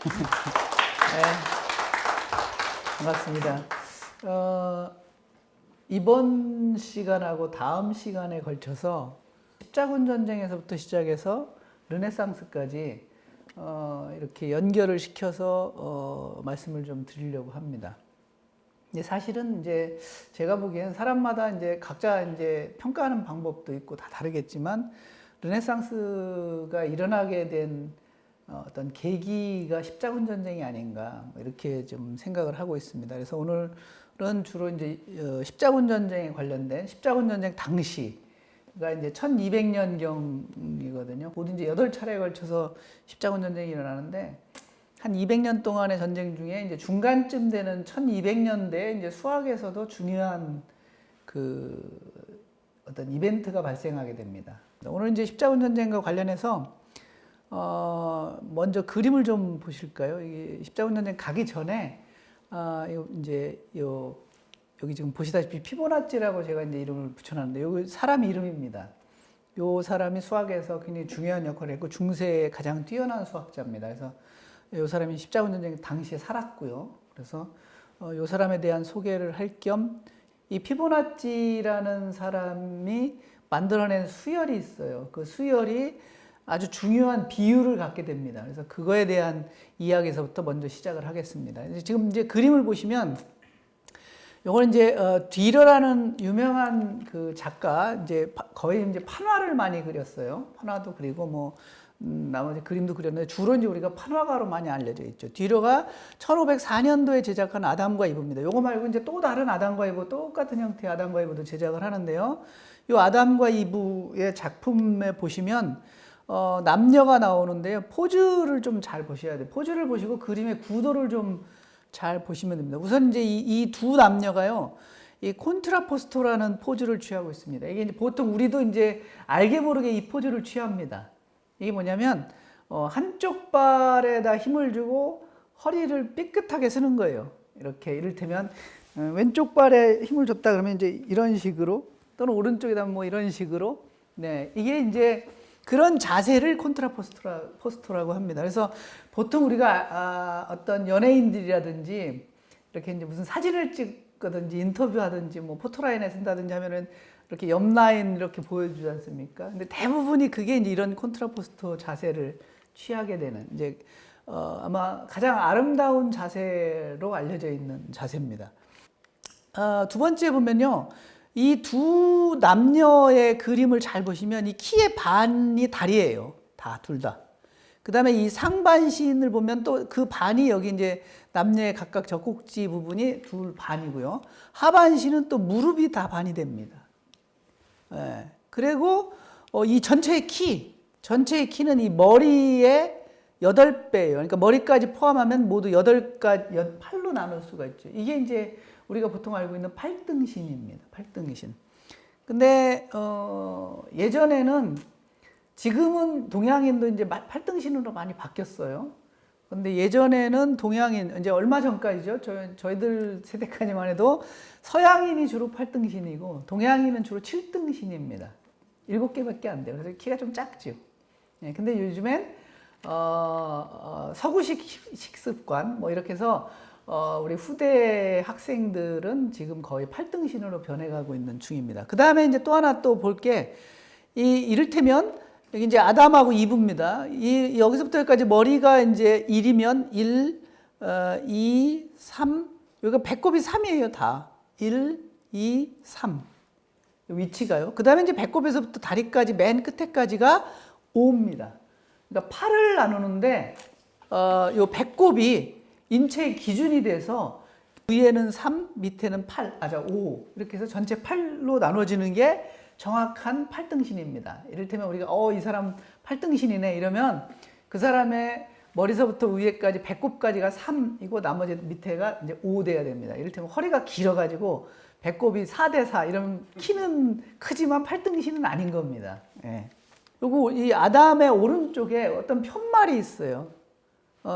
네, 반갑습니다. 이번 시간하고 다음 시간에 걸쳐서 십자군 전쟁에서부터 시작해서 르네상스까지 이렇게 연결을 시켜서 말씀을 좀 드리려고 합니다. 근데 사실은 이제 제가 보기엔 사람마다 이제 각자 이제 평가하는 방법도 있고 다 다르겠지만 르네상스가 일어나게 된 어떤 계기가 십자군 전쟁이 아닌가 이렇게 좀 생각을 하고 있습니다. 그래서 오늘은 주로 이제 십자군 전쟁에 관련된 십자군 전쟁 당시가 이제 1200년경이거든요. 모두 이제 8차례에 걸쳐서 십자군 전쟁이 일어나는데 한 200년 동안의 전쟁 중에 이제 중간쯤 되는 1200년대에 이제 수학에서도 중요한 그 어떤 이벤트가 발생하게 됩니다. 오늘 이제 십자군 전쟁과 관련해서 먼저 그림을 좀 보실까요? 이게 십자군 전쟁 가기 전에 여기 지금 보시다시피 피보나치라고 제가 이제 이름을 붙여놨는데 여기 사람 이름입니다. 요 사람이 수학에서 굉장히 중요한 역할을 했고 중세에 가장 뛰어난 수학자입니다. 그래서 요 사람이 십자군 전쟁 당시에 살았고요. 그래서 요 사람에 대한 소개를 할 겸 이 피보나치라는 사람이 만들어낸 수열이 있어요. 그 수열이 아주 중요한 비율을 갖게 됩니다. 그래서 그거에 대한 이야기에서부터 먼저 시작을 하겠습니다. 지금 이제 그림을 보시면 요거는 이제 뒤러라는 유명한 그 작가 이제 거의 이제 판화를 많이 그렸어요. 판화도 그리고 뭐 나머지 그림도 그렸는데 주로 이제 우리가 판화가로 많이 알려져 있죠. 뒤러가 1504년도에 제작한 아담과 이브입니다. 요거 말고 이제 또 다른 아담과 이브, 똑같은 형태의 아담과 이브도 제작을 하는데요. 요 아담과 이브의 작품에 보시면 남녀가 나오는데요. 포즈를 좀 잘 보셔야 돼요. 포즈를 보시고 그림의 구도를 좀 잘 보시면 됩니다. 우선 이제 이 두 남녀가요. 이 콘트라포스토라는 포즈를 취하고 있습니다. 이게 이제 보통 우리도 이제 알게 모르게 이 포즈를 취합니다. 이게 뭐냐면 한쪽 발에다 힘을 주고 허리를 삐끗하게 쓰는 거예요. 이렇게 이를테면 왼쪽 발에 힘을 줬다 그러면 이제 이런 식으로 또는 오른쪽에다 뭐 이런 식으로 네 이게 이제 그런 자세를 콘트라포스토라고 합니다. 그래서 보통 우리가 어떤 연예인들이라든지 이렇게 이제 무슨 사진을 찍거든지 인터뷰하든지 뭐 포토라인에 쓴다든지 하면은 이렇게 옆라인 이렇게 보여주지 않습니까? 근데 대부분이 그게 이제 이런 콘트라포스토 자세를 취하게 되는 이제 아마 가장 아름다운 자세로 알려져 있는 자세입니다. 두 번째 보면요. 이 두 남녀의 그림을 잘 보시면 이 키의 반이 다리예요. 둘 다. 그 다음에 이 상반신을 보면 또 그 반이 여기 이제 남녀의 각각 젖꼭지 부분이 둘 반이고요. 하반신은 또 무릎이 다 반이 됩니다. 예. 그리고 이 전체의 키는 이 머리의 8배예요. 그러니까 머리까지 포함하면 모두 8로 나눌 수가 있죠. 이게 이제 우리가 보통 알고 있는 팔등신입니다. 팔등신. 근데 예전에는 지금은 동양인도 이제 팔등신으로 많이 바뀌었어요. 근데 예전에는 동양인 이제 얼마 전까지죠. 저희들 세대까지만 해도 서양인이 주로 8등신이고 동양인은 주로 7등신입니다. 7개밖에 안 돼요. 그래서 키가 좀 작죠. 예, 근데 요즘엔 서구식 식습관 뭐 이렇게 해서 우리 후대 학생들은 지금 거의 8등신으로 변해가고 있는 중입니다. 그 다음에 이제 또 하나 또 볼 게 이를테면 여기 이제 아담하고 이브입니다. 여기서부터 여기까지 머리가 이제 1이면 1, 2, 3, 여기가 배꼽이 3이에요, 다. 1, 2, 3. 위치가요. 그 다음에 이제 배꼽에서부터 다리까지 맨 끝에까지가 5입니다. 그러니까 팔을 나누는데, 요 배꼽이 인체의 기준이 돼서 위에는 3, 밑에는 8, 5. 이렇게 해서 전체 8로 나눠지는 게 정확한 8등신입니다. 이를테면 우리가 이 사람 8등신이네 이러면 그 사람의 머리서부터 위에까지 배꼽까지가 3이고 나머지 밑에가 이제 5 돼야 됩니다. 이를테면 허리가 길어가지고 배꼽이 4대4 이러면 키는 크지만 8등신은 아닌 겁니다. 예. 요거 이 아담의 오른쪽에 어떤 편말이 있어요.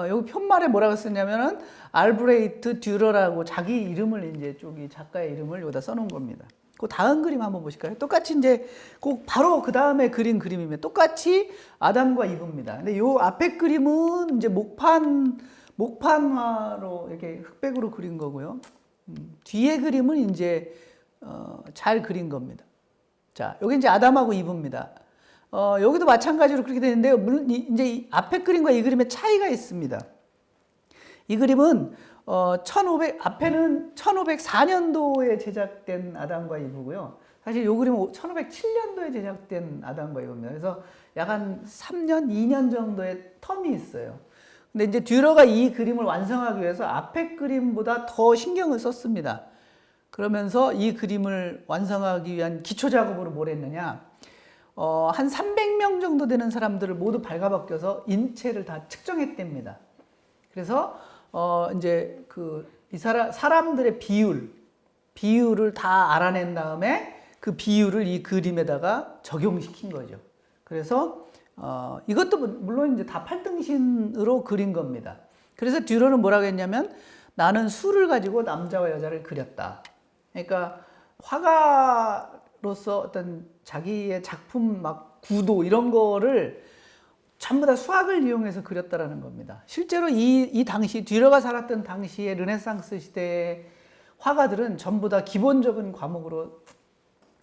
여기 편말에 뭐라고 썼냐면은 알브레이트 듀러라고 자기 이름을 이제 저기 작가의 이름을 여기다 써놓은 겁니다. 그 다음 그림 한번 보실까요? 똑같이 이제 꼭 바로 그 다음에 그린 그림이면 똑같이 아담과 이브입니다. 근데 요 앞에 그림은 이제 목판화로 이렇게 흑백으로 그린 거고요. 뒤에 그림은 이제 잘 그린 겁니다. 자, 여기 이제 아담하고 이브입니다. 여기도 마찬가지로 그렇게 되는데요. 물론 이제 이 앞에 그림과 이 그림의 차이가 있습니다. 이 그림은 앞에는 1504년도에 제작된 아담과 이브고요. 사실 이 그림은 1507년도에 제작된 아담과 이브입니다. 그래서 약 한 3년, 2년 정도의 텀이 있어요. 근데 이제 듀러가 이 그림을 완성하기 위해서 앞에 그림보다 더 신경을 썼습니다. 그러면서 이 그림을 완성하기 위한 기초 작업으로 뭘 했느냐? 한 300명 정도 되는 사람들을 모두 발가벗겨서 인체를 다 측정했답니다. 그래서 이제 사람들의 비율을 다 알아낸 다음에 그 비율을 이 그림에다가 적용시킨 거죠. 그래서 이것도 물론 이제 다 팔등신으로 그린 겁니다. 그래서 듀러는 뭐라고 했냐면 나는 수를 가지고 남자와 여자를 그렸다. 그러니까 화가로서 어떤 자기의 작품 막 구도 이런 거를 전부 다 수학을 이용해서 그렸다라는 겁니다. 실제로 이 당시 듀러가 살았던 당시의 르네상스 시대의 화가들은 전부 다 기본적인 과목으로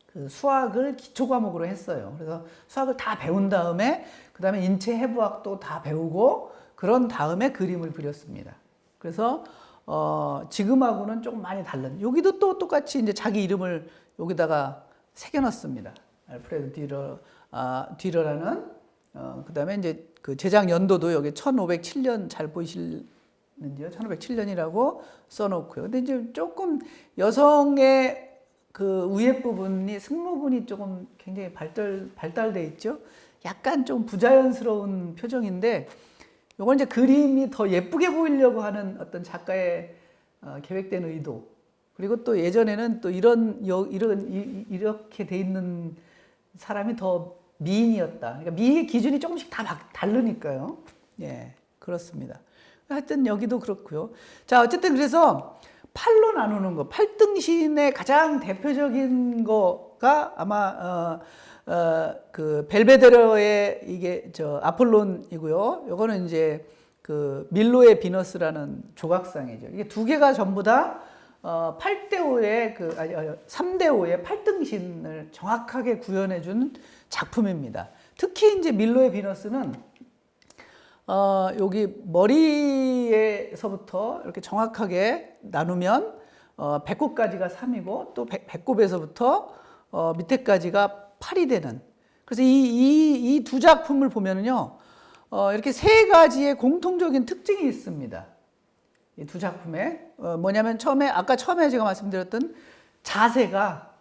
그 수학을 기초 과목으로 했어요. 그래서 수학을 다 배운 다음에 그 다음에 인체 해부학도 다 배우고 그런 다음에 그림을 그렸습니다. 그래서 지금하고는 조금 많이 다른. 여기도 또 똑같이 이제 자기 이름을 여기다가 새겨놨습니다. 알프레드 듀러라는. 그 다음에 이제 그 제작 연도도 여기 1507년 잘 보이시는지요? 1507년이라고 써놓고요. 근데 이제 조금 여성의 그 위에 부분이 승모근이 조금 굉장히 발달돼 있죠. 약간 좀 부자연스러운 표정인데 요건 이제 그림이 더 예쁘게 보이려고 하는 어떤 작가의 계획된 의도. 그리고 또 예전에는 또 이렇게 돼 있는 사람이 더 미인이었다. 그러니까 미의 기준이 조금씩 다 다르니까요. 예, 그렇습니다. 하여튼 여기도 그렇고요. 자, 어쨌든 그래서 팔로 나누는 거, 팔등신의 가장 대표적인 거가 아마 그 벨베데러의 이게 아폴론이고요. 요거는 이제 그 밀로의 비너스라는 조각상이죠. 이게 두 개가 전부 다 8대5의 3대5의 팔등신을 정확하게 구현해 준 작품입니다. 특히 이제 밀로의 비너스는 여기 머리에서부터 이렇게 정확하게 나누면 배꼽까지가 3이고 또 배꼽에서부터 밑에까지가 8이 되는. 그래서 이 두 작품을 보면은요, 이렇게 세 가지의 공통적인 특징이 있습니다. 이 두 작품에 뭐냐면 아까 처음에 제가 말씀드렸던 자세가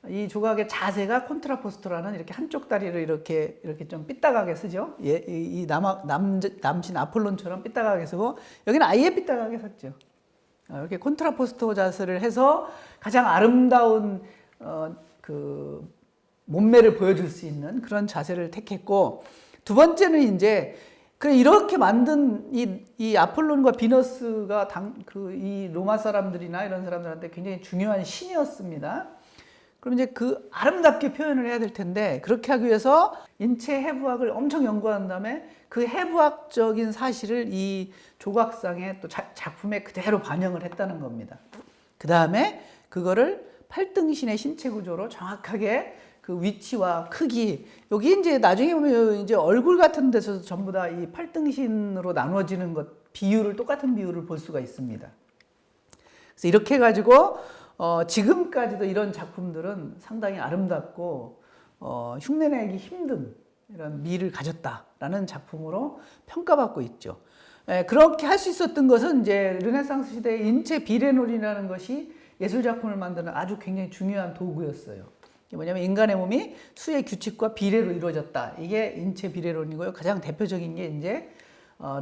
이 조각의 자세가 콘트라포스토라는 이렇게 한쪽 다리를 이렇게 좀 삐딱하게 쓰죠. 이 남신 아폴론처럼 삐딱하게 쓰고 여기는 아예 삐딱하게 섰죠. 이렇게 콘트라포스토 자세를 해서 가장 아름다운 그 몸매를 보여줄 수 있는 그런 자세를 택했고, 두 번째는 이제 이렇게 만든 이 아폴론과 비너스가 이 로마 사람들이나 이런 사람들한테 굉장히 중요한 신이었습니다. 그럼 이제 그 아름답게 표현을 해야 될 텐데 그렇게 하기 위해서 인체 해부학을 엄청 연구한 다음에 그 해부학적인 사실을 이 조각상의 또 작품에 그대로 반영을 했다는 겁니다. 그 다음에 그거를 팔등신의 신체 구조로 정확하게 그 위치와 크기, 여기 이제 나중에 보면 이제 얼굴 같은 데서 전부 다 이 팔등신으로 나눠지는 것, 똑같은 비율을 볼 수가 있습니다. 그래서 이렇게 해가지고 지금까지도 이런 작품들은 상당히 아름답고 흉내내기 힘든 이런 미를 가졌다라는 작품으로 평가받고 있죠. 그렇게 할 수 있었던 것은 이제 르네상스 시대의 인체 비례론이라는 것이 예술 작품을 만드는 아주 굉장히 중요한 도구였어요. 이게 뭐냐면 인간의 몸이 수의 규칙과 비례로 이루어졌다. 이게 인체 비례론이고요. 가장 대표적인 게 이제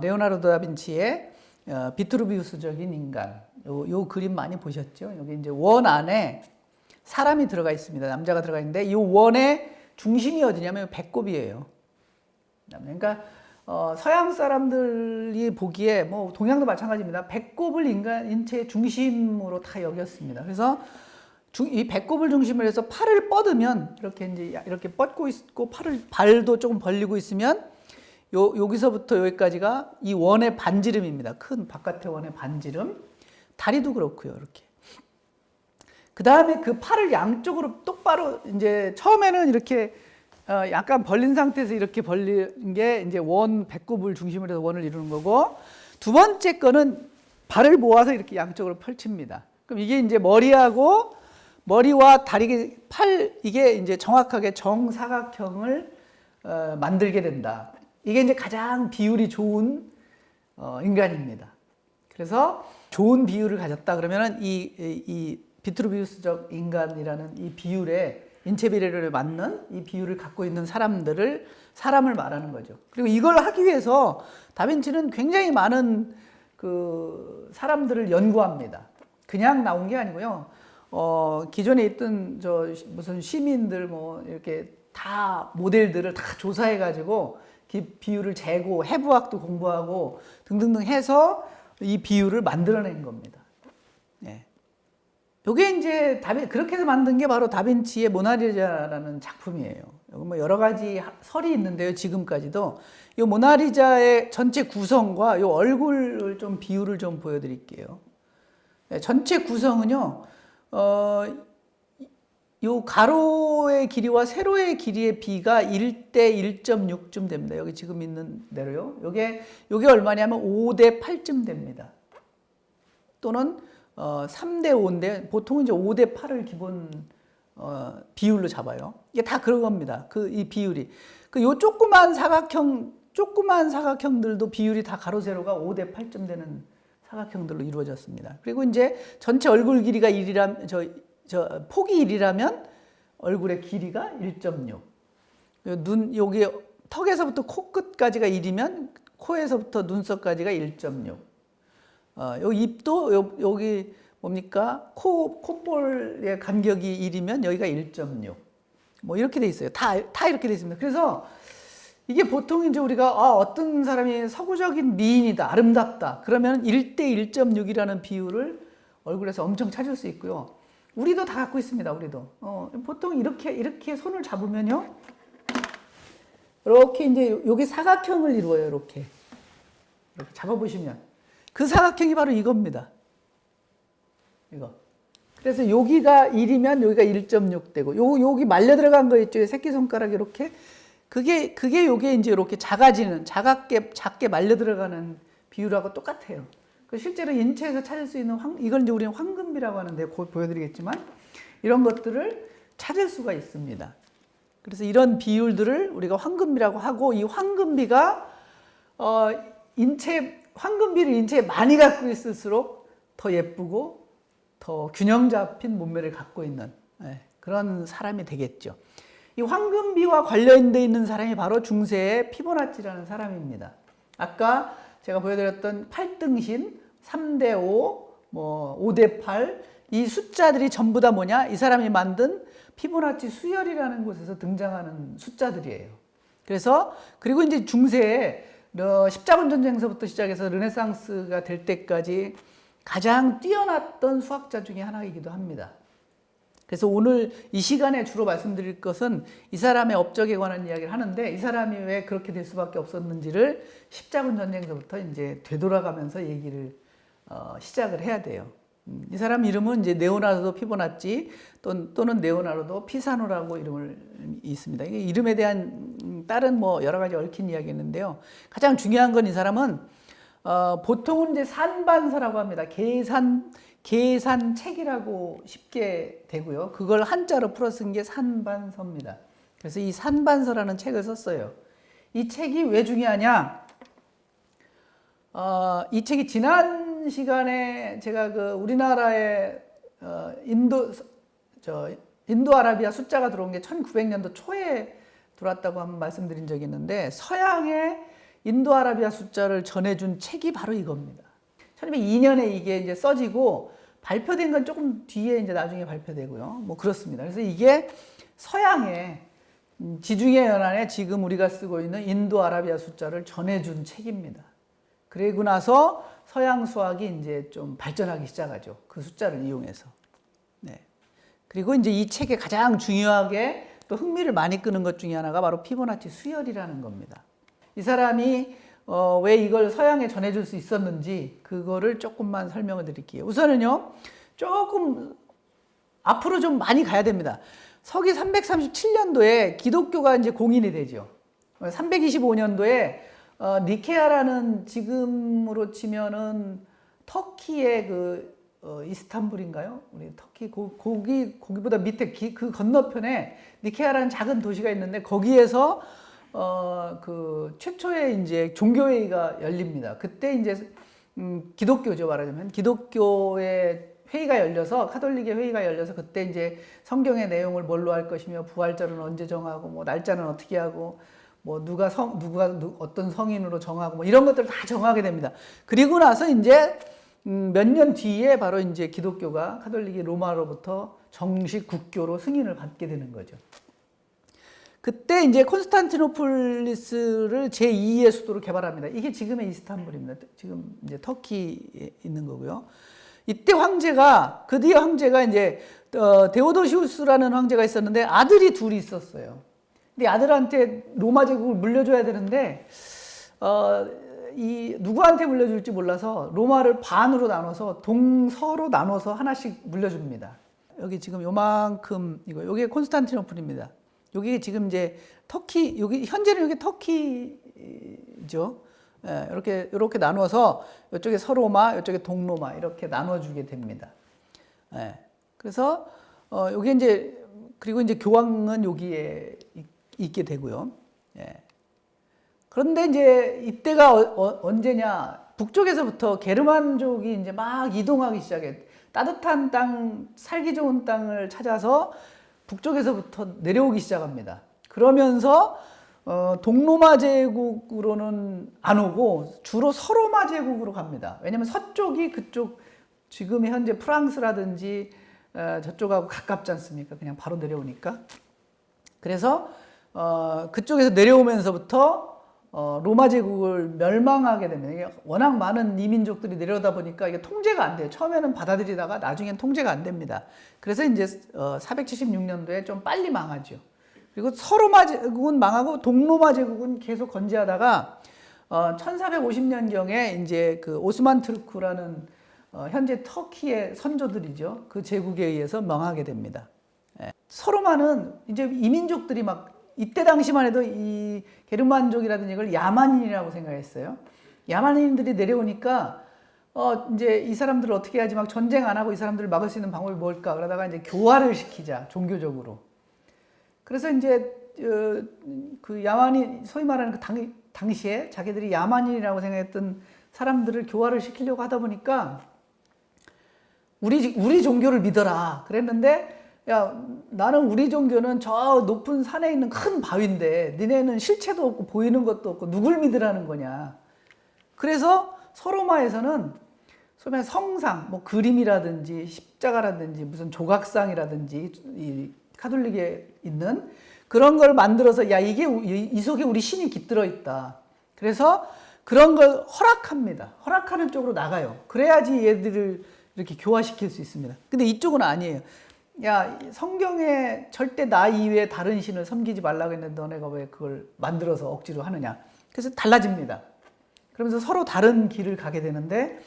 레오나르도 다빈치의 비트루비우스적인 인간. 요 그림 많이 보셨죠? 여기 이제 원 안에 사람이 들어가 있습니다. 남자가 들어가 있는데 이 원의 중심이 어디냐면 배꼽이에요. 그러니까 서양 사람들이 보기에 뭐 동양도 마찬가지입니다. 배꼽을 인체의 중심으로 다 여겼습니다. 그래서 이 배꼽을 중심으로 해서 팔을 뻗으면 이렇게 이제 이렇게 뻗고 있고 발도 조금 벌리고 있으면 여기서부터 여기까지가 이 원의 반지름입니다. 큰 바깥의 원의 반지름. 다리도 그렇고요. 이렇게. 그 다음에 그 팔을 양쪽으로 똑바로 이제 처음에는 이렇게 약간 벌린 상태에서 이렇게 벌린 게 이제 배꼽을 중심으로 해서 원을 이루는 거고, 두 번째 거는 발을 모아서 이렇게 양쪽으로 펼칩니다. 그럼 이게 이제 머리와 다리, 이게 이제 정확하게 정사각형을 만들게 된다. 이게 이제 가장 비율이 좋은 인간입니다. 그래서 좋은 비율을 가졌다 그러면은 이 비트루비우스적 인간이라는 이 비율에 인체 비례를 맞는 이 비율을 갖고 있는 사람을 말하는 거죠. 그리고 이걸 하기 위해서 다빈치는 굉장히 많은 그 사람들을 연구합니다. 그냥 나온 게 아니고요. 기존에 있던 무슨 시민들 뭐 이렇게 다 모델들을 다 조사해 가지고 비율을 재고 해부학도 공부하고 등등등 해서 이 비율을 만들어낸 겁니다. 예. 요게 이제 그렇게 해서 만든 게 바로 다빈치의 모나리자라는 작품이에요. 여기 뭐 여러 가지 설이 있는데요. 지금까지도 이 모나리자의 전체 구성과 이 얼굴을 좀 비율을 좀 보여드릴게요. 예, 전체 구성은요. 요 가로의 길이와 세로의 길이의 비가 1대 1.6쯤 됩니다. 여기 지금 있는 대로요. 요게 얼마냐면 5대 8쯤 됩니다. 또는 3대 5인데 보통은 이제 5대 8을 기본 비율로 잡아요. 이게 다 그런 겁니다. 이 비율이. 요 조그만 사각형들도 비율이 다 가로 세로가 5대 8쯤 되는 사각형들로 이루어졌습니다. 그리고 이제 전체 얼굴 길이가 1이라면 폭이 1이라면 얼굴의 길이가 1.6. 여기 턱에서부터 코끝까지가 1이면 코에서부터 눈썹까지가 1.6. 여기 입도 여기 뭡니까? 콧볼의 간격이 1이면 여기가 1.6. 뭐 이렇게 돼 있어요. 다 이렇게 돼 있습니다. 그래서 이게 보통 이제 우리가 어떤 사람이 서구적인 미인이다, 아름답다. 그러면 1대 1.6이라는 비율을 얼굴에서 엄청 찾을 수 있고요. 우리도 다 갖고 있습니다. 우리도. 보통 이렇게 손을 잡으면요. 이렇게 이제 여기 사각형을 이루어요. 이렇게 잡아보시면 그 사각형이 바로 이겁니다. 이거. 그래서 여기가 1이면 여기가 1.6 되고 여기 말려 들어간 거 있죠. 새끼손가락 이렇게. 그게 요게 이제 이렇게 작게 말려 들어가는 비율하고 똑같아요. 실제로 인체에서 찾을 수 있는 이걸 이제 우리는 황금비라고 하는데 곧 보여드리겠지만 이런 것들을 찾을 수가 있습니다. 그래서 이런 비율들을 우리가 황금비라고 하고 이 황금비가 황금비를 인체에 많이 갖고 있을수록 더 예쁘고 더 균형 잡힌 몸매를 갖고 있는 그런 사람이 되겠죠. 이 황금비와 관련되어 있는 사람이 바로 중세의 피보나치라는 사람입니다. 아까 제가 보여드렸던 8등신, 3대 5, 5대 8, 이 숫자들이 전부 다 뭐냐? 이 사람이 만든 피보나치 수열이라는 곳에서 등장하는 숫자들이에요. 그리고 이제 중세에 십자군 전쟁서부터 시작해서 르네상스가 될 때까지 가장 뛰어났던 수학자 중에 하나이기도 합니다. 그래서 오늘 이 시간에 주로 말씀드릴 것은 이 사람의 업적에 관한 이야기를 하는데 이 사람이 왜 그렇게 될 수밖에 없었는지를 십자군 전쟁서부터 이제 되돌아가면서 얘기를 시작을 해야 돼요. 이 사람 이름은 이제 네오나르도 피보나치 또는 네오나르도 피사노라고 이름을 있습니다. 이게 이름에 대한 다른 여러 가지 얽힌 이야기가 있는데요. 가장 중요한 건 이 사람은 보통은 이제 산반서라고 합니다. 계산책이라고 쉽게 되고요. 그걸 한자로 풀어 쓴 게 산반서입니다. 그래서 이 산반서라는 책을 썼어요. 이 책이 왜 중요하냐? 이 책이 지난 시간에 제가 우리나라에 인도 아라비아 숫자가 들어온 게 1900년도 초에 들어왔다고 한번 말씀드린 적이 있는데 서양의 인도 아라비아 숫자를 전해준 책이 바로 이겁니다. 1902년에 이게 이제 써지고 발표된 건 조금 뒤에 이제 나중에 발표되고요. 그렇습니다. 그래서 이게 서양의 지중해 연안에 지금 우리가 쓰고 있는 인도 아라비아 숫자를 전해준 책입니다. 그리고 나서 서양 수학이 이제 좀 발전하기 시작하죠. 그 숫자를 이용해서. 네. 그리고 이제 이 책에 가장 중요하게 또 흥미를 많이 끄는 것 중에 하나가 바로 피보나치 수열이라는 겁니다. 이 사람이 왜 이걸 서양에 전해줄 수 있었는지 그거를 조금만 설명을 드릴게요. 우선은요, 조금 앞으로 좀 많이 가야 됩니다. 서기 337년도에 기독교가 이제 공인이 되죠. 325년도에 니케아라는 지금으로 치면은 터키의 이스탄불인가요? 우리 터키 거기보다 밑에 그 건너편에 니케아라는 작은 도시가 있는데 거기에서 최초의 이제 종교회의가 열립니다. 그때 이제 기독교죠, 말하자면 기독교의 회의가 열려서 카톨릭의 회의가 열려서 그때 이제 성경의 내용을 뭘로 할 것이며 부활절은 언제 정하고 뭐 날짜는 어떻게 하고 뭐 누가 어떤 성인으로 정하고 뭐 이런 것들을 다 정하게 됩니다. 그리고 나서 이제 몇 년 뒤에 바로 이제 기독교가 카톨릭이 로마로부터 정식 국교로 승인을 받게 되는 거죠. 그때 이제 콘스탄티노폴리스를 제2의 수도로 개발합니다. 이게 지금의 이스탄불입니다. 지금 이제 터키에 있는 거고요. 이때 그 뒤에 황제가 이제 데오도시우스라는 황제가 있었는데 아들이 둘이 있었어요. 근데 아들한테 로마 제국을 물려줘야 되는데 누구한테 물려줄지 몰라서 로마를 반으로 나눠서 동서로 나눠서 하나씩 물려줍니다. 여기 지금 요만큼 요게 콘스탄티노플입니다. 여기 지금 이제 터키, 현재는 여기 터키죠. 예, 이렇게 나눠서 이쪽에 서로마, 이쪽에 동로마 이렇게 나눠주게 됩니다. 예, 그래서 여기 이제 그리고 이제 교황은 여기에 있게 되고요. 예. 그런데 이제 이때가 언제냐? 북쪽에서부터 게르만족이 이제 막 이동하기 시작해. 따뜻한 땅, 살기 좋은 땅을 찾아서 북쪽에서부터 내려오기 시작합니다. 그러면서 동로마 제국으로는 안 오고 주로 서로마 제국으로 갑니다. 왜냐하면 서쪽이 그쪽 지금의 현재 프랑스라든지 저쪽하고 가깝지 않습니까? 그냥 바로 내려오니까. 그래서 그쪽에서 내려오면서부터 로마 제국을 멸망하게 됩니다. 이게 워낙 많은 이민족들이 내려오다 보니까 이게 통제가 안 돼요. 처음에는 받아들이다가 나중엔 통제가 안 됩니다. 그래서 이제 476년도에 좀 빨리 망하죠. 그리고 서로마 제국은 망하고 동로마 제국은 계속 건재하다가 1450년경에 이제 그 오스만 투르크라는 현재 터키의 선조들이죠. 그 제국에 의해서 망하게 됩니다. 서로마는 이제 이민족들이 막 이때 당시만 해도 이 게르만족이라든지 이걸 야만인이라고 생각했어요. 야만인들이 내려오니까 이제 이 사람들을 어떻게 하지 막 전쟁 안 하고 이 사람들을 막을 수 있는 방법이 뭘까? 그러다가 이제 교화를 시키자, 종교적으로. 그래서 이제 그 야만인, 소위 말하는 그 당시에 자기들이 야만인이라고 생각했던 사람들을 교화를 시키려고 하다 보니까 우리 종교를 믿어라 그랬는데, 야, 나는 우리 종교는 저 높은 산에 있는 큰 바위인데 니네는 실체도 없고 보이는 것도 없고 누굴 믿으라는 거냐. 그래서 서로마에서는 소위 성상, 뭐 그림이라든지 십자가라든지 무슨 조각상이라든지 이 카톨릭에 있는 그런 걸 만들어서 야, 이 속에 우리 신이 깃들어 있다. 그래서 그런 걸 허락합니다. 허락하는 쪽으로 나가요. 그래야지 얘들을 이렇게 교화시킬 수 있습니다. 근데 이쪽은 아니에요. 야, 성경에 절대 나 이외에 다른 신을 섬기지 말라고 했는데 너네가 왜 그걸 만들어서 억지로 하느냐. 그래서 달라집니다. 그러면서 서로 다른 길을 가게 되는데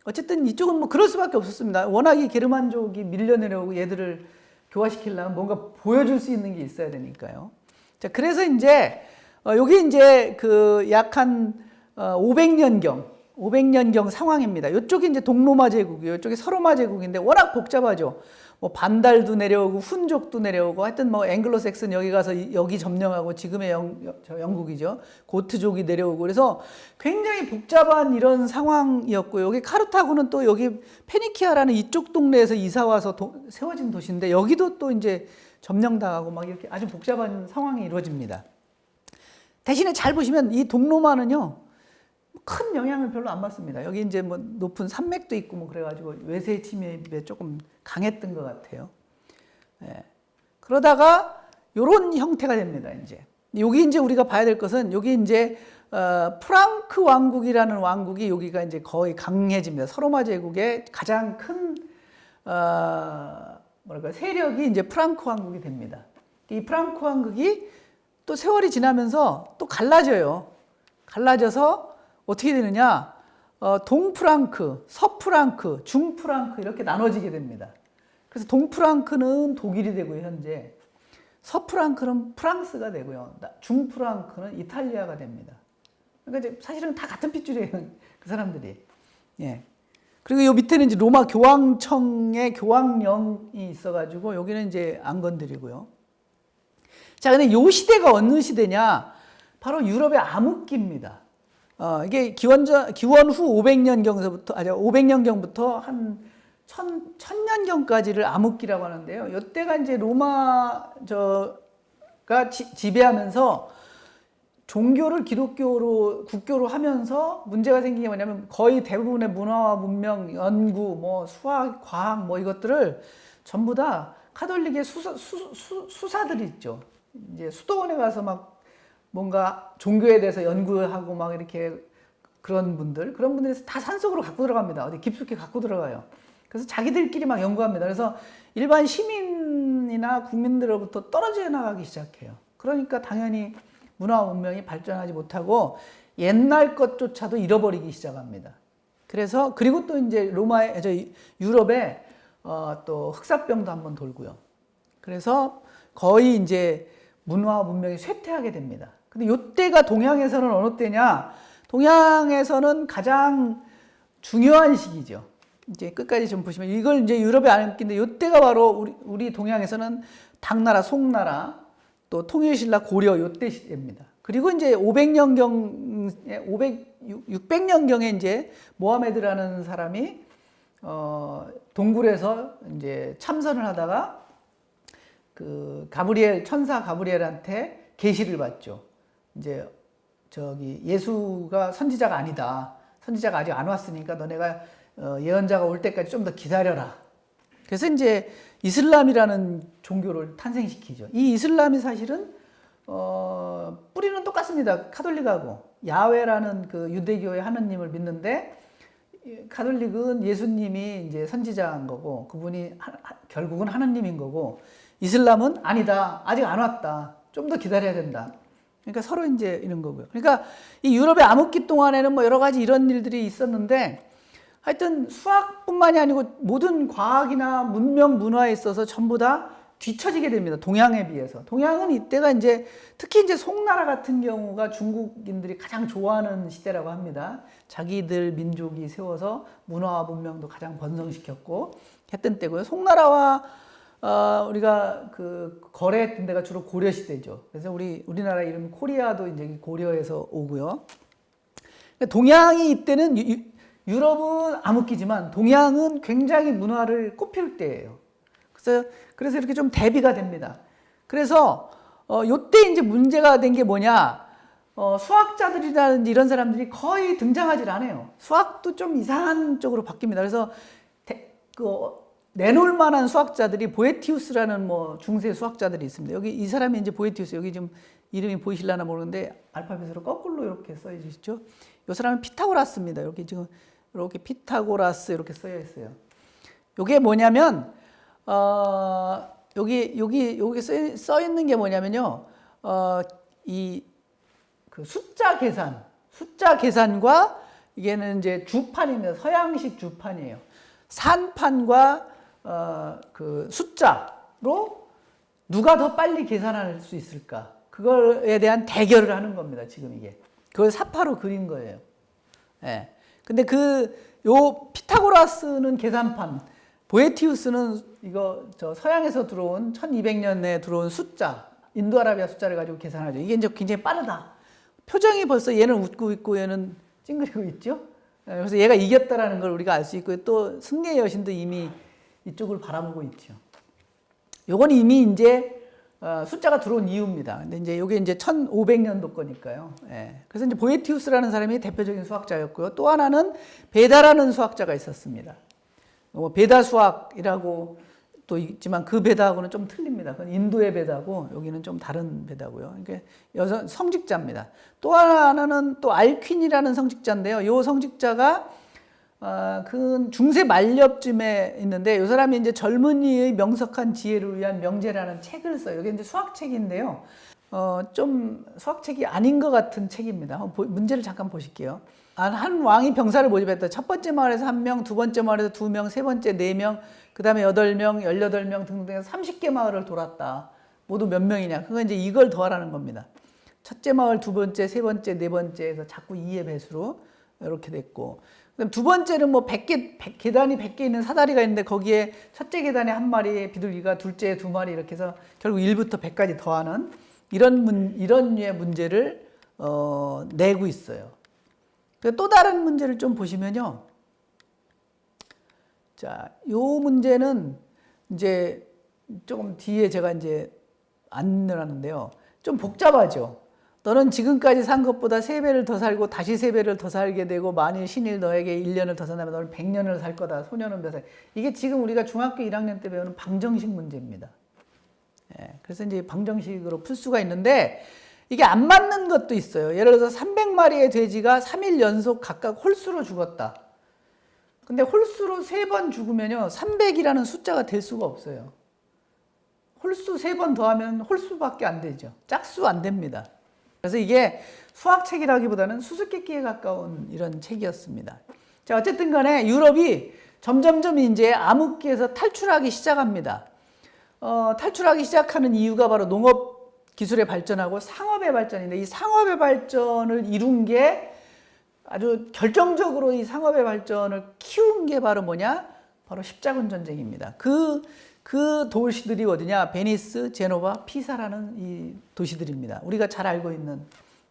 어쨌든 이쪽은 뭐 그럴 수밖에 없었습니다. 워낙 이 게르만족이 밀려 내려오고 얘들을 교화시키려면 뭔가 보여줄 수 있는 게 있어야 되니까요. 자, 그래서 이제 여기 이제 그 약 한 500년경 상황입니다. 이쪽이 이제 동로마 제국이에요. 이쪽이 서로마 제국인데 워낙 복잡하죠. 뭐 반달도 내려오고 훈족도 내려오고 하여튼 뭐 앵글로색슨 여기 가서 여기 점령하고 지금의 영국이죠. 고트족이 내려오고 그래서 굉장히 복잡한 이런 상황이었고 여기 카르타고는 또 여기 페니키아라는 이쪽 동네에서 이사 와서 세워진 도시인데 여기도 또 이제 점령당하고 막 이렇게 아주 복잡한 상황이 이루어집니다. 대신에 잘 보시면 이 동로마는요. 큰 영향을 별로 안 받습니다. 여기 이제 뭐 높은 산맥도 있고 뭐 그래가지고 외세 침입에 조금 강했던 것 같아요. 예. 그러다가 요런 형태가 됩니다. 이제 여기 이제 우리가 봐야 될 것은 여기 이제 프랑크 왕국이라는 왕국이 여기가 이제 거의 강해집니다. 서로마 제국의 가장 큰 뭐랄까 세력이 이제 프랑크 왕국이 됩니다. 이 프랑크 왕국이 또 세월이 지나면서 또 갈라져요. 갈라져서 어떻게 되느냐? 동프랑크, 서프랑크, 중프랑크 이렇게 나눠지게 됩니다. 그래서 동프랑크는 독일이 되고요, 현재. 서프랑크는 프랑스가 되고요. 중프랑크는 이탈리아가 됩니다. 그러니까 이제 사실은 다 같은 핏줄이에요, 그 사람들이. 예. 그리고 요 밑에는 이제 로마 교황청의 교황령이 있어가지고 여기는 이제 안 건드리고요. 자, 근데 요 시대가 어느 시대냐? 바로 유럽의 암흑기입니다. 이게 기원 후 500년경서부터, 500년경부터 한 1000년경까지를 암흑기라고 하는데요. 이때가 이제 로마가 지배하면서 종교를 기독교로, 국교로 하면서 문제가 생긴 게 뭐냐면 거의 대부분의 문화와 문명, 연구, 뭐 수학, 과학, 뭐 이것들을 전부 다 카톨릭의 수사들이 있죠. 이제 수도원에 가서 막 뭔가 종교에 대해서 연구하고 막 이렇게 그런 분들이 다 산속으로 갖고 들어갑니다. 어디 깊숙이 갖고 들어가요. 그래서 자기들끼리 막 연구합니다. 그래서 일반 시민이나 국민들로부터 떨어져 나가기 시작해요. 그러니까 당연히 문화와 문명이 발전하지 못하고 옛날 것조차도 잃어버리기 시작합니다. 그래서 그리고 또 이제 유럽에 또 흑사병도 한번 돌고요. 그래서 거의 이제 문화와 문명이 쇠퇴하게 됩니다. 근데 이때가 동양에서는 어느 때냐? 동양에서는 가장 중요한 시기죠. 이제 끝까지 좀 보시면 이걸 이제 유럽에 안 끼는데 이때가 바로 우리 동양에서는 당나라, 송나라, 또 통일신라, 고려 이때 시대입니다. 그리고 이제 600년경에 이제 모하메드라는 사람이 동굴에서 이제 참선을 하다가 그 천사 가브리엘한테 계시를 받죠. 이제 예수가 선지자가 아니다. 선지자가 아직 안 왔으니까 너네가 예언자가 올 때까지 좀 더 기다려라. 그래서 이제 이슬람이라는 종교를 탄생시키죠. 이 이슬람이 사실은 뿌리는 똑같습니다. 카톨릭하고 야훼라는 그 유대교의 하느님을 믿는데 카톨릭은 예수님이 이제 선지자인 거고 그분이 결국은 하느님인 거고 이슬람은 아니다. 아직 안 왔다. 좀 더 기다려야 된다. 그러니까 서로 이제 이런 거고요. 그러니까 이 유럽의 암흑기 동안에는 뭐 여러 가지 이런 일들이 있었는데 하여튼 수학뿐만이 아니고 모든 과학이나 문명, 문화에 있어서 전부 다 뒤처지게 됩니다. 동양에 비해서. 동양은 이때가 이제 특히 이제 송나라 같은 경우가 중국인들이 가장 좋아하는 시대라고 합니다. 자기들 민족이 세워서 문화와 문명도 가장 번성시켰고 했던 때고요. 송나라와 우리가 그 거래했던 데가 주로 고려 시대죠. 그래서 우리나라 이름 코리아도 이제 고려에서 오고요. 동양이 이때는 유럽은 암흑기지만 동양은 굉장히 문화를 꽃피울 때예요. 그래서 이렇게 좀 대비가 됩니다. 그래서 요때 이제 문제가 된 게 뭐냐? 수학자들이라든지 이런 사람들이 거의 등장하질 않아요. 수학도 좀 이상한 쪽으로 바뀝니다. 그래서 내놓을 만한 수학자들이 보에티우스라는 뭐 중세 수학자들이 있습니다. 여기 이 사람이 이제 보에티우스, 여기 좀 이름이 보이실려나 모르는데 알파벳으로 거꾸로 이렇게 써 있죠. 이 사람은 피타고라스입니다. 이렇게 지금 이렇게 피타고라스 이렇게 써 있어요. 이게 뭐냐면 여기 써 있는 게 뭐냐면요. 그 숫자 계산과 이게는 이제 주판입니다. 서양식 주판이에요. 산판과 그 숫자로 누가 더 빨리 계산할 수 있을까? 그거에 대한 대결을 하는 겁니다. 지금 이게. 그걸 사파로 그린 거예요. 예. 근데 요 피타고라스는 계산판, 보에티우스는 서양에서 들어온 1200년에 들어온 숫자, 인도아라비아 숫자를 가지고 계산하죠. 이게 이제 굉장히 빠르다. 표정이 벌써 얘는 웃고 있고 얘는 찡그리고 있죠. 그래서 얘가 이겼다라는 걸 우리가 알 수 있고요. 또 승리의 여신도 이미 이쪽을 바라보고 있죠. 요건 이미 이제 숫자가 들어온 이유입니다. 근데 이제 요게 이제 1500년도 거니까요. 예. 그래서 이제 보에티우스라는 사람이 대표적인 수학자였고요. 또 하나는 베다라는 수학자가 있었습니다. 베다 수학이라고 또 있지만 그 베다하고는 좀 틀립니다. 그건 인도의 베다고 여기는 좀 다른 베다고요. 그러니까 성직자입니다. 또 하나는 또 알퀸이라는 성직자인데요. 이 성직자가 그 중세 말엽쯤에 있는데, 이 사람이 이제 젊은이의 명석한 지혜를 위한 명제라는 책을 써요. 이게 이제 수학책인데요. 좀 수학책이 아닌 것 같은 책입니다. 문제를 잠깐 보실게요. 한 왕이 병사를 모집했다. 첫 번째 마을에서 1명, 두 번째 마을에서 2명, 세 번째 4명, 그 다음에 8명, 18명 등등 해서 30개 마을을 돌았다. 모두 몇 명이냐. 그거 이제 이걸 더하라는 겁니다. 첫째 마을, 두 번째, 세 번째, 네 번째에서 자꾸 2의 배수로 이렇게 됐고. 그다음 두 번째는 뭐 100개, 계단이 100개 있는 사다리가 있는데 거기에 첫째 계단에 한 마리의 비둘기가, 둘째에 2마리 이렇게 해서 결국 1부터 100까지 더하는 이런 류의 문제를 내고 있어요. 또 다른 문제를 좀 보시면요. 자, 요 문제는 이제 조금 뒤에 제가 이제 안내를 하는데요. 좀 복잡하죠. 너는 지금까지 산 것보다 3배를 더 살고 다시 3배를 더 살게 되고, 만일 신일 너에게 1년을 더 산다면 너는 100년을 살 거다. 소년은 몇 살. 이게 지금 우리가 중학교 1학년 때 배우는 방정식 문제입니다. 예, 그래서 이제 방정식으로 풀 수가 있는데, 이게 안 맞는 것도 있어요. 예를 들어서 300마리의 돼지가 3일 연속 각각 홀수로 죽었다. 근데 홀수로 3번 죽으면요, 300이라는 숫자가 될 수가 없어요. 홀수 3번 더하면 홀수밖에 안 되죠. 짝수 안 됩니다. 그래서 이게 수학책이라기보다는 수수께끼에 가까운 이런 책이었습니다. 자, 어쨌든 간에 유럽이 점점점 이제 암흑기에서 탈출하기 시작합니다. 탈출하기 시작하는 이유가 바로 농업 기술의 발전하고 상업의 발전인데, 이 상업의 발전을 이룬 게 아주 결정적으로 이 상업의 발전을 키운 게 바로 뭐냐? 바로 십자군 전쟁입니다. 그 도시들이 어디냐? 베니스, 제노바, 피사라는 이 도시들입니다. 우리가 잘 알고 있는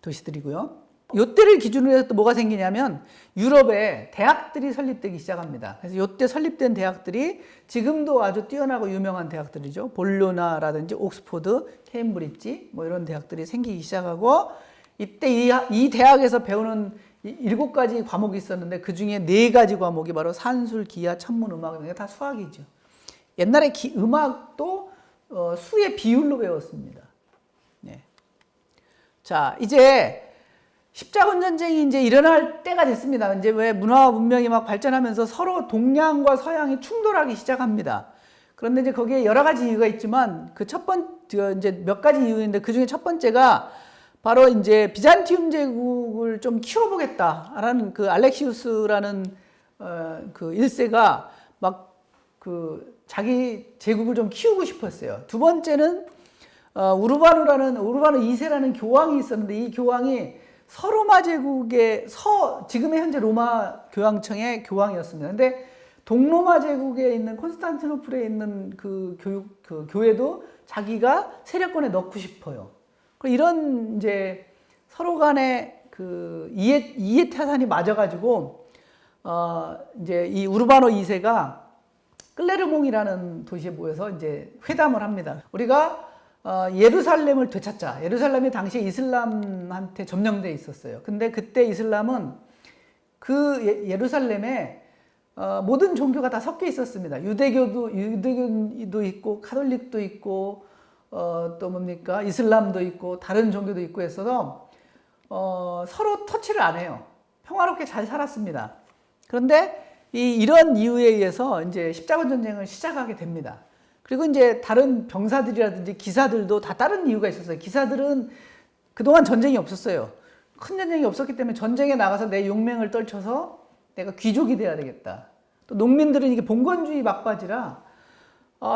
도시들이고요. 이때를 기준으로 해서 또 뭐가 생기냐면 유럽에 대학들이 설립되기 시작합니다. 그래서 이때 설립된 대학들이 지금도 아주 뛰어나고 유명한 대학들이죠. 볼로나라든지 옥스포드, 케임브리지 뭐 이런 대학들이 생기기 시작하고, 이때 이 대학에서 배우는 7가지 과목이 있었는데 그 중에 4가지 과목이 바로 산술, 기하, 천문, 음악, 이게 다 수학이죠. 옛날에 음악도 수의 비율로 배웠습니다. 네. 자, 이제 십자군 전쟁이 이제 일어날 때가 됐습니다. 이제 왜 문화와 문명이 막 발전하면서 서로 동양과 서양이 충돌하기 시작합니다. 그런데 이제 거기에 여러 가지 이유가 있지만 이제 몇 가지 이유인데 그 중에 첫 번째가 바로 이제 비잔티움 제국을 좀 키워보겠다라는 그 알렉시우스라는 그 1세가 막 자기 제국을 좀 키우고 싶었어요. 두 번째는 우르바누 2세라는 교황이 있었는데, 이 교황이 서로마 제국의 지금의 현재 로마 교황청의 교황이었습니다. 근데 동로마 제국에 있는 콘스탄티노플에 있는 그 교회도 자기가 세력권에 넣고 싶어요. 이런 이제 서로 간의 그 이해 타산이 맞아가지고 이제 이 우르바노 2세가 클레르몽이라는 도시에 모여서 이제 회담을 합니다. 우리가 예루살렘을 되찾자. 예루살렘이 당시에 이슬람한테 점령돼 있었어요. 근데 그때 이슬람은 그 예루살렘에 모든 종교가 다 섞여 있었습니다. 유대교도 있고, 카톨릭도 있고, 또 뭡니까? 이슬람도 있고, 다른 종교도 있고 했어서 서로 터치를 안 해요. 평화롭게 잘 살았습니다. 그런데 이런 이유에 의해서 이제 십자군 전쟁을 시작하게 됩니다. 그리고 이제 다른 병사들이라든지 기사들도 다 다른 이유가 있었어요. 기사들은 그동안 전쟁이 없었어요. 큰 전쟁이 없었기 때문에 전쟁에 나가서 내 용맹을 떨쳐서 내가 귀족이 돼야 되겠다. 또 농민들은 이게 봉건주의 막바지라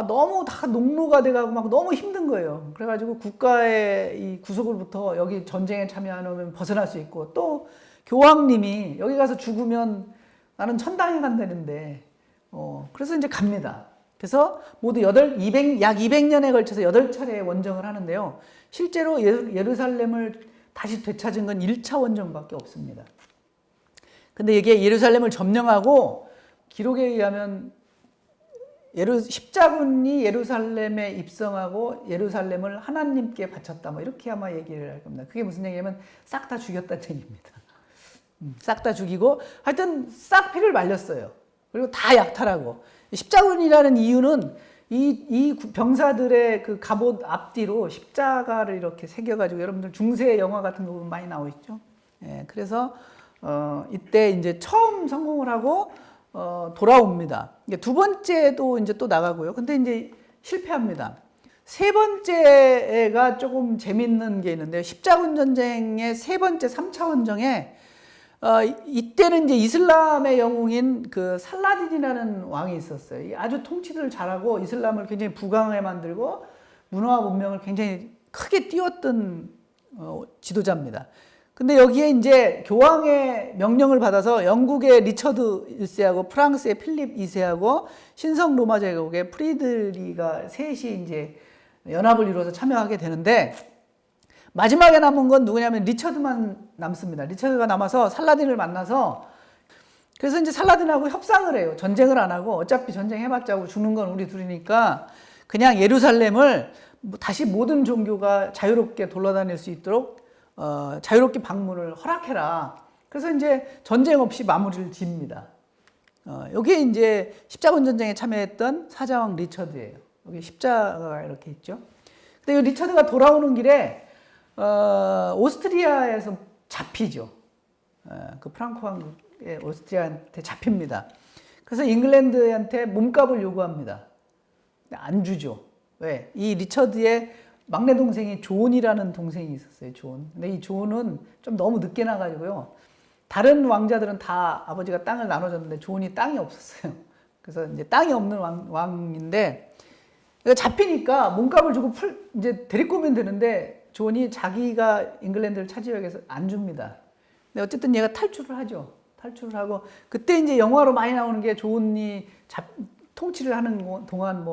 너무 다 농노가 돼가고 막 너무 힘든 거예요. 그래가지고 국가의 이 구속으로부터 여기 전쟁에 참여하면 벗어날 수 있고, 또 교황님이 여기 가서 죽으면 나는 천당에 간다는데, 그래서 이제 갑니다. 그래서 모두 약 200년에 걸쳐서 8차례 원정을 하는데요. 실제로 예루살렘을 다시 되찾은 건 1차 원정밖에 없습니다. 근데 이게 예루살렘을 점령하고, 기록에 의하면 십자군이 예루살렘에 입성하고 예루살렘을 하나님께 바쳤다, 뭐 이렇게 아마 얘기를 할 겁니다. 그게 무슨 얘기냐면 싹 다 죽였다는 얘기입니다. 싹 다 죽이고, 하여튼 싹 피를 말렸어요. 그리고 다 약탈하고. 십자군이라는 이유는 이 병사들의 그 갑옷 앞뒤로 십자가를 이렇게 새겨가지고, 여러분들 중세 영화 같은 거 보면 많이 나오죠. 예, 그래서 이때 이제 처음 성공을 하고 돌아옵니다. 두 번째도 이제 또 나가고요. 근데 이제 실패합니다. 세 번째가 조금 재밌는 게 있는데요. 십자군 전쟁의 세 번째 3차 원정에 이때는 이제 이슬람의 영웅인 그 살라딘이라는 왕이 있었어요. 아주 통치를 잘하고 이슬람을 굉장히 부강하게 만들고 문화와 문명을 굉장히 크게 띄웠던 지도자입니다. 근데 여기에 이제 교황의 명령을 받아서 영국의 리처드 1세하고 프랑스의 필립 2세하고 신성 로마 제국의 프리드리가 셋이 이제 연합을 이루어서 참여하게 되는데 마지막에 남은 건 누구냐면 리처드만 남습니다. 리처드가 남아서 살라딘을 만나서 그래서 이제 살라딘하고 협상을 해요. 전쟁을 안 하고 어차피 전쟁 해봤자 죽는 건 우리 둘이니까 그냥 예루살렘을 다시 모든 종교가 자유롭게 돌아다닐 수 있도록 자유롭게 방문을 허락해라. 그래서 이제 전쟁 없이 마무리를 지습니다. 여기에 이제 십자군 전쟁에 참여했던 사자왕 리처드예요. 여기 십자가가 이렇게 있죠. 근데 이 리처드가 돌아오는 길에 오스트리아에서 잡히죠. 그 프랑코 왕국의 오스트리아한테 잡힙니다. 그래서 잉글랜드한테 몸값을 요구합니다. 근데 안 주죠. 왜? 이 리처드의 막내 동생이 존이라는 동생이 있었어요. 존. 근데 이 존은 좀 너무 늦게 나가지고요. 다른 왕자들은 다 아버지가 땅을 나눠줬는데 존이 땅이 없었어요. 그래서 이제 땅이 없는 왕인데 잡히니까 몸값을 주고 이제 데리고 오면 되는데 존이 자기가 잉글랜드를 차지하기 위해서 안 줍니다. 근데 어쨌든 얘가 탈출을 하죠. 탈출을 하고 그때 이제 영화로 많이 나오는 게 존이 통치를 하는 동안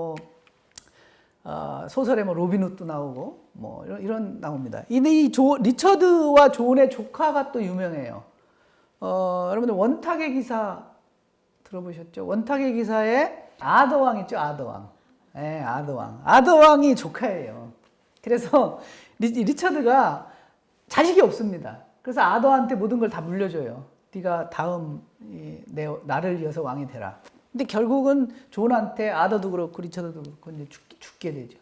소설에 로빈 훗도 나오고 이런 나옵니다. 근데 이 리처드와 존의 조카가 또 유명해요. 여러분들 원탁의 기사 들어보셨죠? 원탁의 기사에 아더왕 있죠? 아더왕. 네, 아더왕. 아더왕이 조카예요. 그래서 리처드가 자식이 없습니다. 그래서 아더한테 모든 걸 다 물려줘요. 네가 다음 나를 이어서 왕이 되라. 근데 결국은 존한테 아더도 그렇고 리처드도 그렇고 이제 죽게 되죠.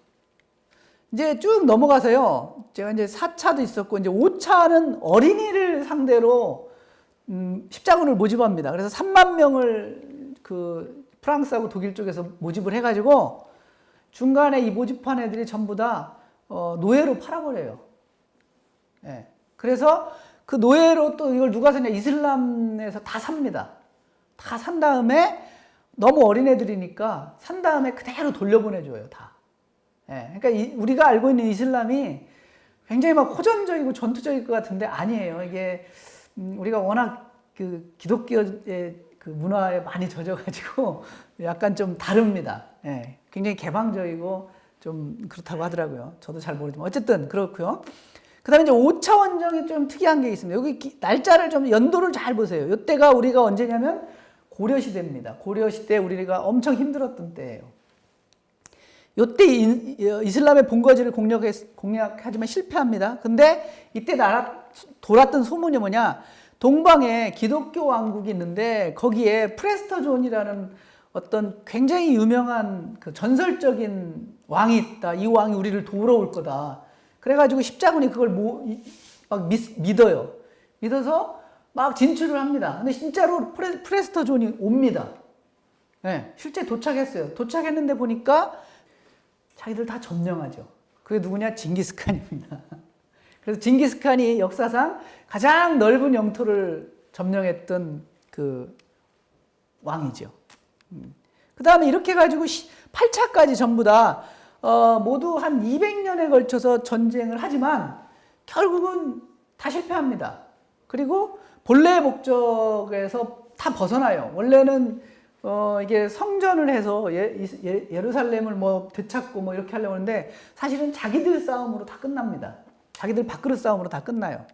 이제 쭉 넘어가서요. 제가 이제 4차도 있었고 이제 5차는 어린이를 상대로 십자군을 모집합니다. 그래서 3만 명을 그 프랑스하고 독일 쪽에서 모집을 해가지고 중간에 이 모집한 애들이 전부 다 노예로 팔아버려요. 예. 그래서 그 노예로 또 이걸 누가 사냐? 이슬람에서 다 삽니다. 다 산 다음에 너무 어린 애들이니까 산 다음에 그대로 돌려보내줘요, 다. 예. 그러니까 우리가 알고 있는 이슬람이 굉장히 막 호전적이고 전투적일 것 같은데 아니에요. 이게 우리가 워낙 그 기독교의 그 문화에 많이 젖어가지고 약간 좀 다릅니다. 예. 굉장히 개방적이고 좀 그렇다고 하더라고요. 저도 잘 모르지만 어쨌든 그렇고요. 그 다음에 이제 5차 원정이 좀 특이한 게 있습니다. 여기 날짜를 좀 연도를 잘 보세요. 이때가 우리가 언제냐면 고려시대입니다. 고려시대 우리가 엄청 힘들었던 때예요. 이때 이슬람의 본거지를 공략하지만 실패합니다. 근데 이때 돌았던 소문이 뭐냐? 동방에 기독교 왕국이 있는데 거기에 프레스터 존이라는 어떤 굉장히 유명한 그 전설적인 왕이 있다. 이 왕이 우리를 도우러 거다. 그래가지고 십자군이 그걸 막 믿어요. 믿어서 막 진출을 합니다. 근데 진짜로 프레스터 존이 옵니다. 네, 실제 도착했어요. 도착했는데 보니까 자기들 다 점령하죠. 그게 누구냐? 징기스칸입니다. 그래서 징기스칸이 역사상 가장 넓은 영토를 점령했던 그 왕이죠. 그 다음에 이렇게 해가지고 8차까지 전부 다 모두 한 200년에 걸쳐서 전쟁을 하지만 결국은 다 실패합니다. 그리고 본래의 목적에서 다 벗어나요. 원래는 이게 성전을 해서 예루살렘을 되찾고 이렇게 하려고 하는데 사실은 자기들 싸움으로 다 끝납니다. 자기들 밥그릇 싸움으로 다 끝나요.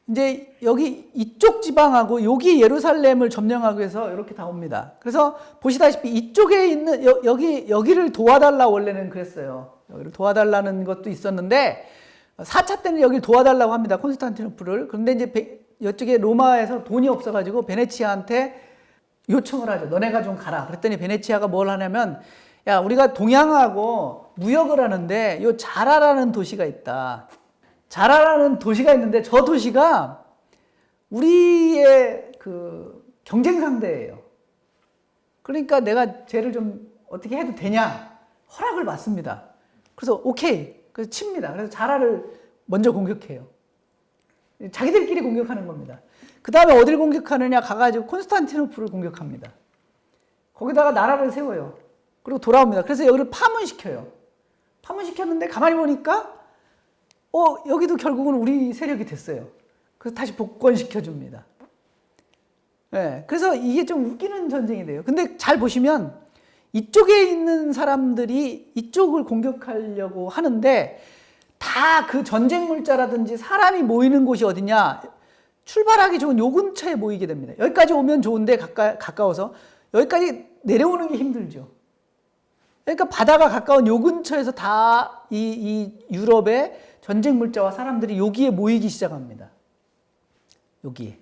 이제 여기 이쪽 지방하고 여기 예루살렘을 점령하기 위해서 이렇게 다 옵니다. 그래서 보시다시피 이쪽에 있는 여기를 도와달라 원래는 그랬어요. 여기를 도와달라는 것도 있었는데 4차 때는 여기를 도와달라고 합니다. 콘스탄티노플을. 그런데 이제 이쪽에 로마에서 돈이 없어가지고 베네치아한테 요청을 하죠. 너네가 좀 가라. 그랬더니 베네치아가 뭘 하냐면 야 우리가 동양하고 무역을 하는데 요 자라라는 도시가 있다. 자라라는 도시가 있는데 저 도시가 우리의 그 경쟁 상대예요. 그러니까 내가 쟤를 좀 어떻게 해도 되냐 허락을 받습니다. 그래서 오케이. 그래서 칩니다. 그래서 자라를 먼저 공격해요. 자기들끼리 공격하는 겁니다. 그 다음에 어딜 공격하느냐 가가지고 콘스탄티노플을 공격합니다. 거기다가 나라를 세워요. 그리고 돌아옵니다. 그래서 여기를 파문시켜요. 파문시켰는데 가만히 보니까 여기도 결국은 우리 세력이 됐어요. 그래서 다시 복권시켜줍니다. 네, 그래서 이게 좀 웃기는 전쟁이 돼요. 근데 잘 보시면 이쪽에 있는 사람들이 이쪽을 공격하려고 하는데 다 그 전쟁 물자라든지 사람이 모이는 곳이 어디냐? 출발하기 좋은 요 근처에 모이게 됩니다. 여기까지 오면 좋은데 가까워서 여기까지 내려오는 게 힘들죠. 그러니까 바다가 가까운 요 근처에서 다 이 유럽의 전쟁 물자와 사람들이 여기에 모이기 시작합니다. 여기에.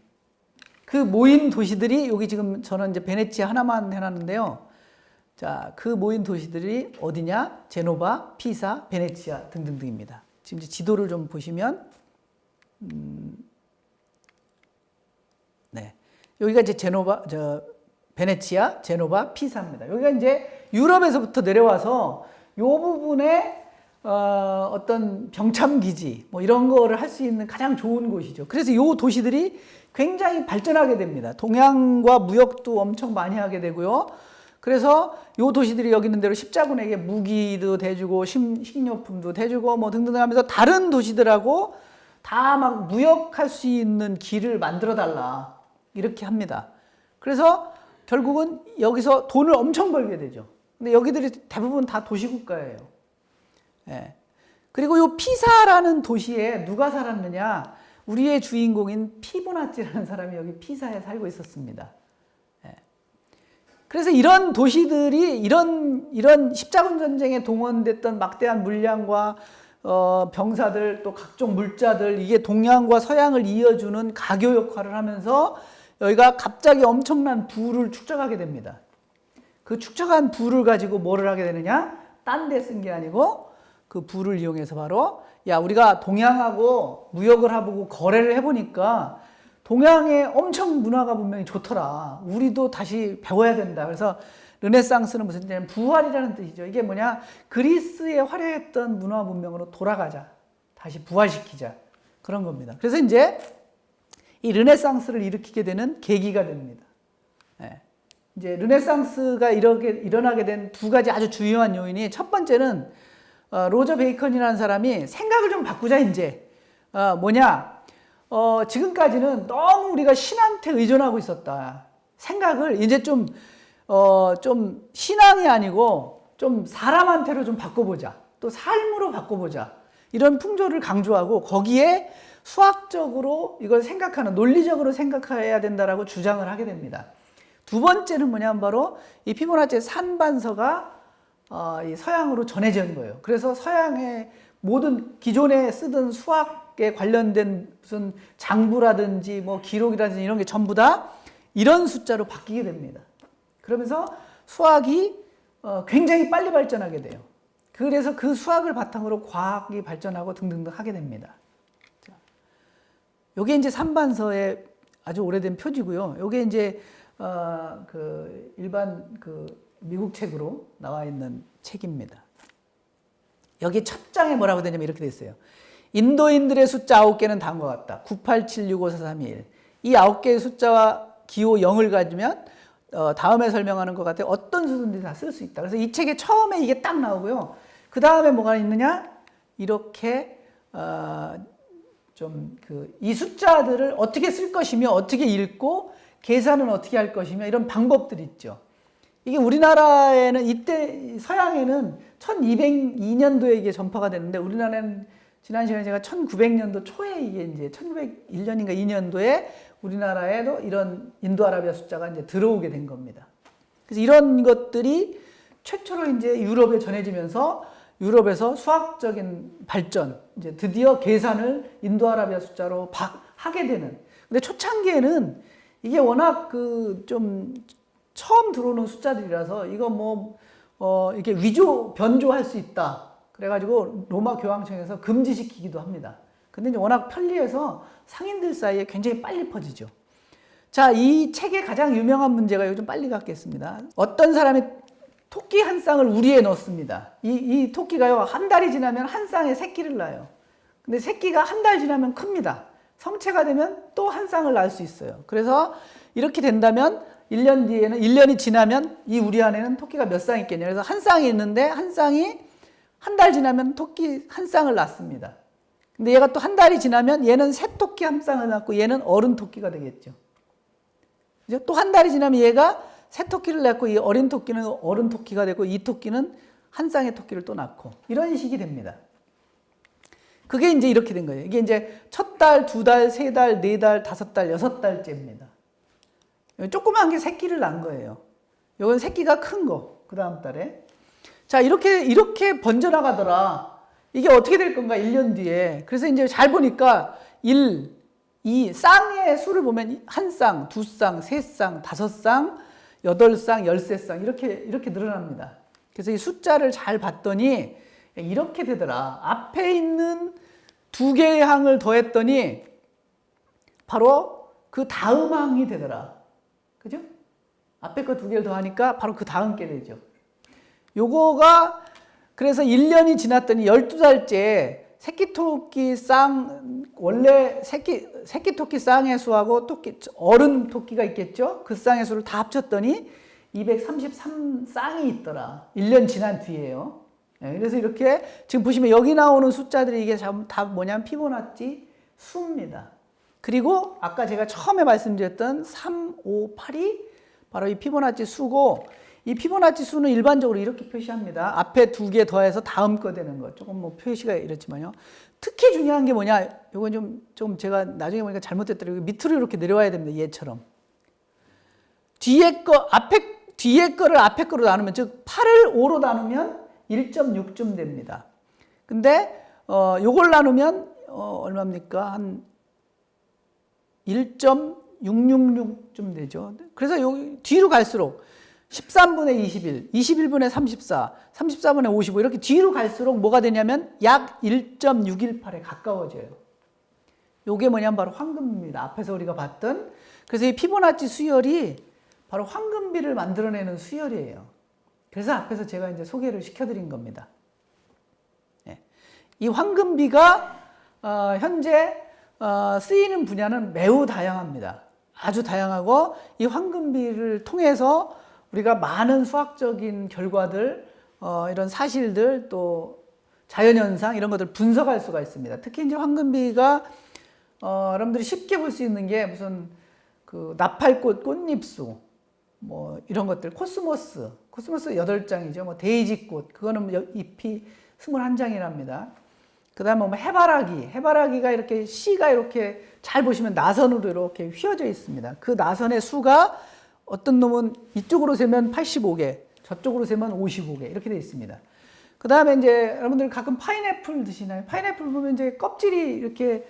그 모인 도시들이 여기 지금 저는 이제 베네치아 하나만 해놨는데요. 자, 그 모인 도시들이 어디냐? 제노바, 피사, 베네치아 등등등입니다. 지금 이제 지도를 좀 보시면, 네. 여기가 이제 베네치아, 제노바, 피사입니다. 여기가 이제 유럽에서부터 내려와서 이 부분에 어떤 병참기지 뭐 이런 거를 할 수 있는 가장 좋은 곳이죠. 그래서 이 도시들이 굉장히 발전하게 됩니다. 동양과 무역도 엄청 많이 하게 되고요. 그래서 이 도시들이 여기 있는 대로 십자군에게 무기도 대주고 식료품도 대주고 뭐 등등 하면서 다른 도시들하고 다 막 무역할 수 있는 길을 만들어 달라 이렇게 합니다. 그래서 결국은 여기서 돈을 엄청 벌게 되죠. 근데 여기들이 대부분 다 도시국가예요. 예. 그리고 이 피사라는 도시에 누가 살았느냐? 우리의 주인공인 피보나치라는 사람이 여기 피사에 살고 있었습니다. 예. 그래서 이런 도시들이 이런 십자군 전쟁에 동원됐던 막대한 물량과 병사들 또 각종 물자들 이게 동양과 서양을 이어주는 가교 역할을 하면서 여기가 갑자기 엄청난 부를 축적하게 됩니다. 그 축적한 부를 가지고 뭐를 하게 되느냐? 딴 데 쓴 게 아니고 그 부를 이용해서 바로 야 우리가 동양하고 무역을 하고 거래를 해보니까 동양의 엄청 문화가 분명히 좋더라. 우리도 다시 배워야 된다. 그래서 르네상스는 무슨 뜻이냐면 부활이라는 뜻이죠. 이게 뭐냐? 그리스의 화려했던 문화 문명으로 돌아가자. 다시 부활시키자. 그런 겁니다. 그래서 이제 이 르네상스를 일으키게 되는 계기가 됩니다. 예. 이제 르네상스가 일어나게 된 두 가지 아주 중요한 요인이 첫 번째는 로저 베이컨이라는 사람이 생각을 좀 바꾸자 이제 지금까지는 너무 우리가 신한테 의존하고 있었다. 생각을 이제 좀 신앙이 아니고 좀 사람한테로 좀 바꿔보자. 또 삶으로 바꿔보자. 이런 풍조를 강조하고 거기에 수학적으로 이걸 생각하는 논리적으로 생각해야 된다라고 주장을 하게 됩니다. 두 번째는 뭐냐면 바로 이 피보나치의 산반서가 이 서양으로 전해진 거예요. 그래서 서양의 모든 기존에 쓰던 수학에 관련된 무슨 장부라든지 뭐 기록이라든지 이런 게 전부 다 이런 숫자로 바뀌게 됩니다. 그러면서 수학이 굉장히 빨리 발전하게 돼요. 그래서 그 수학을 바탕으로 과학이 발전하고 등등등 하게 됩니다. 요게 이제 산반서의 아주 오래된 표지고요. 요게 이제 그 일반 그 미국 책으로 나와 있는 책입니다. 여기 첫 장에 뭐라고 되냐면 이렇게 돼 있어요. 인도인들의 숫자 9개는 다음과 같다. 98765431. 이 9개의 숫자와 기호 0을 가지면 다음에 설명하는 것 같아요. 어떤 수든지 다 쓸 수 있다. 그래서 이 책에 처음에 이게 딱 나오고요. 그 다음에 뭐가 있느냐? 이렇게 이 숫자들을 어떻게 쓸 것이며 어떻게 읽고 계산은 어떻게 할 것이며 이런 방법들이 있죠. 이게 우리나라에는 이때 서양에는 1202년도에 이게 전파가 됐는데 우리나라는 지난 시간에 제가 1900년도 초에 이게 이제 1901년인가 2년도에 우리나라에도 이런 인도아라비아 숫자가 이제 들어오게 된 겁니다. 그래서 이런 것들이 최초로 이제 유럽에 전해지면서 유럽에서 수학적인 발전, 이제 드디어 계산을 인도아라비아 숫자로 하게 되는. 근데 초창기에는 이게 워낙 처음 들어오는 숫자들이라서 이거 이렇게 변조할 수 있다. 그래가지고 로마 교황청에서 금지시키기도 합니다. 근데 이제 워낙 편리해서 상인들 사이에 굉장히 빨리 퍼지죠. 자, 이 책의 가장 유명한 문제가 요즘 빨리 갖겠습니다. 어떤 사람이 토끼 한 쌍을 우리에 넣습니다. 이 토끼가요, 한 달이 지나면 한 쌍에 새끼를 낳아요. 근데 새끼가 한 달 지나면 큽니다. 성체가 되면 또 한 쌍을 낳을 수 있어요. 그래서 이렇게 된다면 1년 뒤에는, 1년이 지나면 이 우리 안에는 토끼가 몇 쌍 있겠냐. 그래서 한 쌍이 있는데 한 쌍이 한 달 지나면 토끼 한 쌍을 낳습니다. 근데 얘가 또 한 달이 지나면 얘는 새 토끼 한 쌍을 낳고 얘는 어른 토끼가 되겠죠. 또 한 달이 지나면 얘가 새 토끼를 낳고 이 어린 토끼는 어른 토끼가 되고 이 토끼는 한 쌍의 토끼를 또 낳고 이런 식이 됩니다. 그게 이제 이렇게 된 거예요. 이게 이제 첫 달, 두 달, 세 달, 네 달, 다섯 달, 여섯 달째입니다. 조그만 게 새끼를 낳은 거예요. 이건 새끼가 큰 거. 그 다음 달에. 자, 이렇게 번져나가더라. 이게 어떻게 될 건가, 1년 뒤에. 그래서 이제 잘 보니까 1, 2, 쌍의 수를 보면 한 쌍, 두 쌍, 세 쌍, 다섯 쌍, 여덟 쌍, 13쌍 이렇게 늘어납니다. 그래서 이 숫자를 잘 봤더니 이렇게 되더라. 앞에 있는 두 개의 항을 더했더니 바로 그 다음 항이 되더라. 그죠? 앞에 거 두 개를 더하니까 바로 그 다음 게 되죠. 요거가 그래서 1년이 지났더니 12달째 새끼토끼 쌍, 원래 새끼토끼 쌍의 수하고 어른 토끼가 있겠죠? 그 쌍의 수를 다 합쳤더니 233쌍이 있더라. 1년 지난 뒤에요. 그래서 이렇게 지금 보시면 여기 나오는 숫자들이 이게 다 뭐냐면 피보나치 수입니다. 그리고 아까 제가 처음에 말씀드렸던 3, 5, 8이 바로 이 피보나치 수고, 이 피보나치 수는 일반적으로 이렇게 표시합니다. 앞에 두 개 더해서 다음 거 되는 거. 조금 뭐 표시가 이렇지만요. 특히 중요한 게 뭐냐? 이건 좀 제가 나중에 보니까 잘못됐더라고요. 밑으로 이렇게 내려와야 됩니다. 얘처럼. 뒤에 거를 앞에 거로 나누면, 즉 8을 5로 나누면 1.6쯤 됩니다. 근데 요걸 나누면 얼마입니까? 한 1.666쯤 되죠. 그래서 여기 뒤로 갈수록 13분의 21, 21분의 34, 34분의 55 이렇게 뒤로 갈수록 뭐가 되냐면 약 1.618에 가까워져요. 요게 뭐냐면 바로 황금비입니다. 앞에서 우리가 봤던. 그래서 이 피보나치 수열이 바로 황금비를 만들어내는 수열이에요. 그래서 앞에서 제가 이제 소개를 시켜드린 겁니다. 이 황금비가 현재 쓰이는 분야는 매우 다양합니다. 아주 다양하고 이 황금비를 통해서 우리가 많은 수학적인 결과들, 이런 사실들 또 자연현상 이런 것들 분석할 수가 있습니다. 특히 이제 황금비가 여러분들이 쉽게 볼 수 있는 게 무슨 그 나팔꽃 꽃잎수 뭐 이런 것들, 코스모스 8장이죠. 뭐 데이지꽃 그거는 잎이 21장이랍니다. 그 다음에 뭐 해바라기가 이렇게 씨가 이렇게 잘 보시면 나선으로 이렇게 휘어져 있습니다. 그 나선의 수가 어떤 놈은 이쪽으로 세면 85개, 저쪽으로 세면 55개 이렇게 되어 있습니다. 그 다음에 이제 여러분들 가끔 파인애플 드시나요? 파인애플 보면 이제 껍질이 이렇게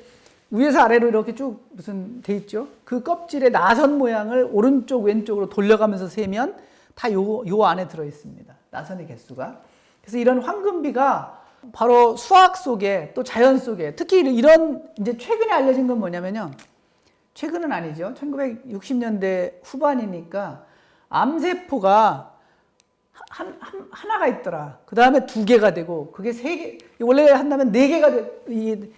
위에서 아래로 이렇게 쭉 무슨 돼 있죠? 그 껍질의 나선 모양을 오른쪽 왼쪽으로 돌려가면서 세면 다 요 안에 들어 있습니다. 나선의 개수가. 그래서 이런 황금비가 바로 수학 속에 또 자연 속에 특히 이런 이제 최근에 알려진 건 뭐냐면요. 최근은 아니죠. 1960년대 후반이니까 암세포가 하나가 있더라. 그 다음에 두 개가 되고 그게 세 개, 원래 한다면 네 개가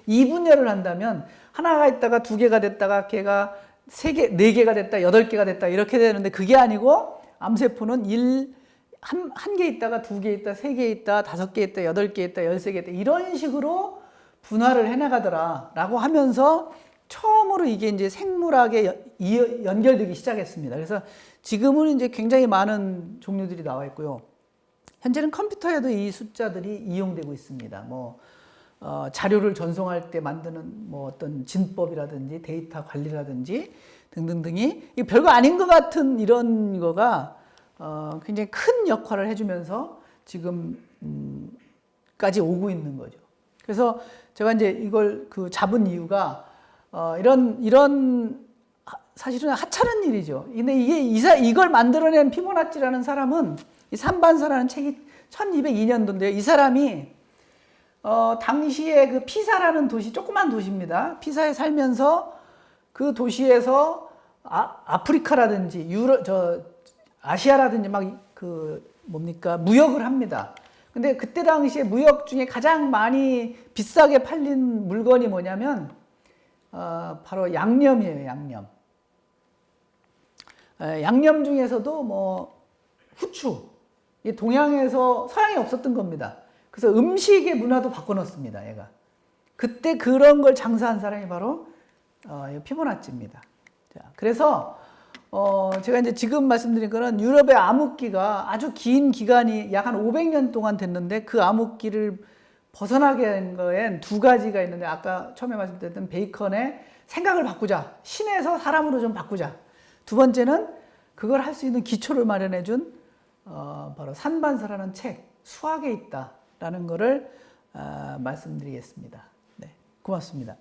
이분열을 한다면 하나가 있다가 두 개가 됐다가 걔가 세 개, 네 개가 됐다, 여덟 개가 됐다 이렇게 되는데 그게 아니고 암세포는 한 개 있다가 두 개 있다, 세 개 있다, 다섯 개 있다, 여덟 개 있다, 13개 있다 이런 식으로 분화를 해나가더라 라고 하면서 처음으로 이게 이제 생물학에 연결되기 시작했습니다. 그래서 지금은 이제 굉장히 많은 종류들이 나와 있고요. 현재는 컴퓨터에도 이 숫자들이 이용되고 있습니다. 뭐 자료를 전송할 때 만드는 뭐 어떤 진법이라든지 데이터 관리라든지 등등등이 이게 별거 아닌 것 같은 이런 거가 굉장히 큰 역할을 해주면서 지금까지 오고 있는 거죠. 그래서 제가 이제 이걸 잡은 이유가 이런 사실은 하찮은 일이죠. 근데 이걸 만들어낸 피보나치라는 사람은 이 삼반사라는 책이 1202년도인데요. 이 사람이 당시에 그 피사라는 도시, 조그만 도시입니다. 피사에 살면서 그 도시에서 아프리카라든지 아시아라든지 막 그 뭡니까 무역을 합니다. 근데 그때 당시에 무역 중에 가장 많이 비싸게 팔린 물건이 뭐냐면 바로 양념이에요. 양념. 양념 중에서도 뭐 후추. 이 동양에서 서양에 없었던 겁니다. 그래서 음식의 문화도 바꿔놓습니다. 얘가. 그때 그런 걸 장사한 사람이 바로 피보나치입니다. 자, 그래서 제가 이제 지금 말씀드린 거는 유럽의 암흑기가 아주 긴 기간이 약 한 500년 동안 됐는데 그 암흑기를 벗어나게 한 거엔 두 가지가 있는데 아까 처음에 말씀드렸던 베이컨의 생각을 바꾸자. 신에서 사람으로 좀 바꾸자. 두 번째는 그걸 할 수 있는 기초를 마련해 준 바로 산반서라는 책, 수학에 있다라는 거를 말씀드리겠습니다. 네, 고맙습니다.